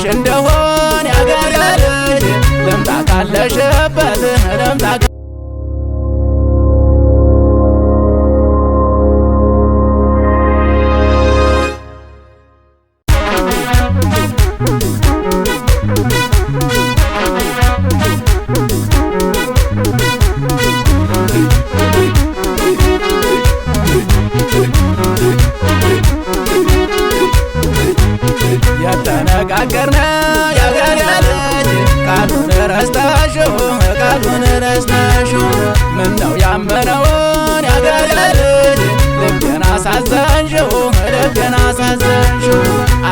እንደሆን ያገር ልጅ ልምጣ ካለሽበት ልምጣ የተነጋገርነ ያገር ልጅ ቃሉን ረስተሽው ምነው ያመነውን ያገር ልጅ ልቤን አሳዘንሽው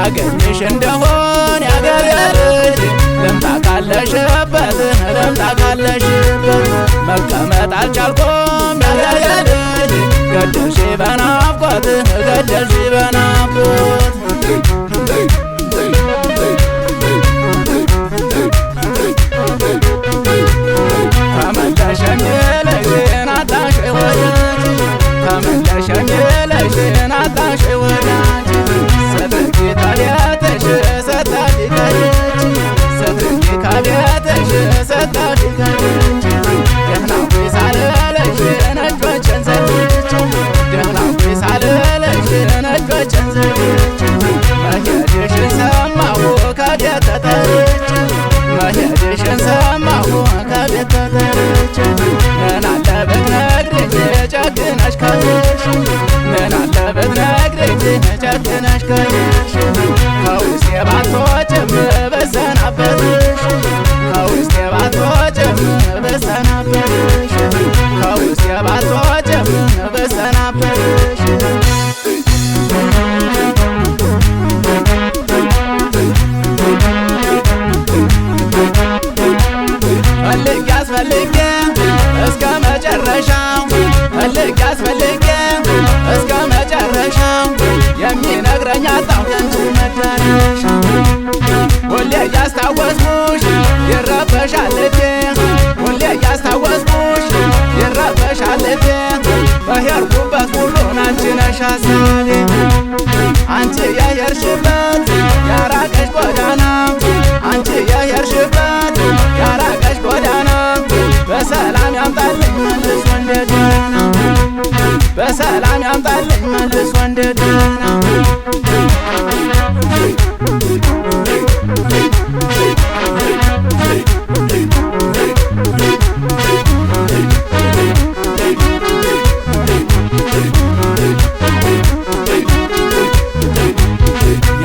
አገኝሽ እንደሆን ያገር ልጅ ልምጣ ካለሽበት መቀመጥ አልቻልኩም ያገር ልጅ ገደልሽ በናፍቆት መሄድሽን ሰማሁ ከቤት ተጠርቼ ምን አለበት ነግረኝ ጨክነሽ ከሄድሽ ከውስጤ ባትወጪም ብሰናበትሽ እስከ መጨረሻው የሚነግረኝ አጣሁ ያንቺ መዳረሻ ሁሌ እያስታወስኩሽ ይረበሻል ልቤ በሄድኩበት ሁሉን አንቺ ነሽ ሀሳቤ አንቺ የሄድሽበት ያራቀሽ ጎዳና በሰላም ያምጣልኝ መልሶ እንደገና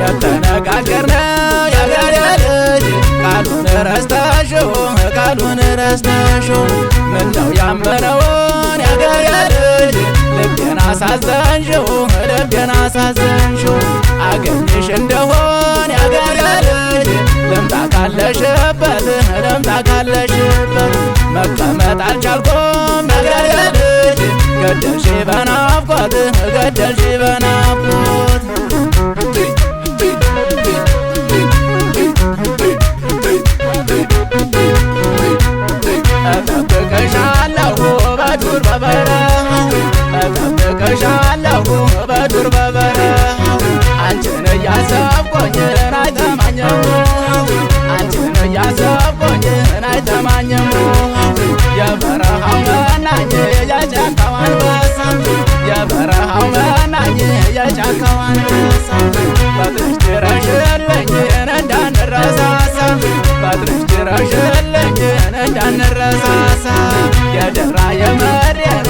የተነጋገርነ ያገር ልጅ ቃሉን ረስተሽው ምነው ያመነውን ያገር ልጅ ልቤን አሳዘንሽው አገኝሽ እንደሆን ያገር ልጅ ልምጣ ካለሽበት መቀመጥ አልቻልኩም ያገር ልጅ ገደልሽ በናፍቆት እጠብቅሻለሁ በዱር በበረሃው አንቺን እያሰብኩኝ አይተማኝም የበረሃው መናኝ የጫካው አንበሳ በጥሽ ድረሽልኝ እንዳንረሳሳ የደራ የመሬን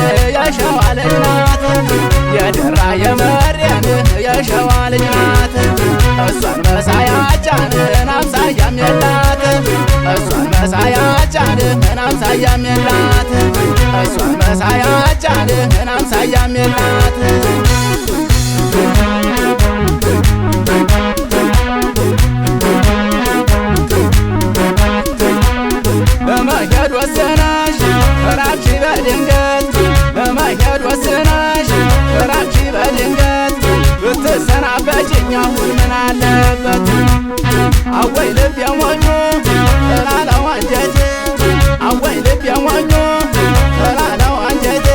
የሸዋ ልጅ ናት እሷን መሳያጫንን አምሳያም የላት በመሄድ ወሰነሽ ራቅሽ በድንገት ብትሰናበችኝ አሁን ምን አለበት አወይ ልብ የሞኙ ተላላው አንጀቴ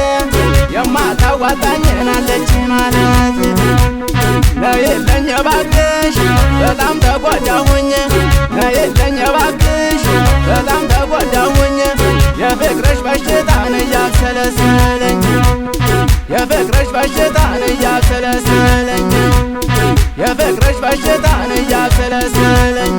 የማታዋጣኝን አለች ማለት ለየለኝ እባክሽ በጣም ተጎዳሁኝ በሽታን እያብሰለሰለኝ የፍቅርሽ በሽታን እያብሰለሰለኝ የፍቅርሽ በሽታን እያብሰለሰለኝ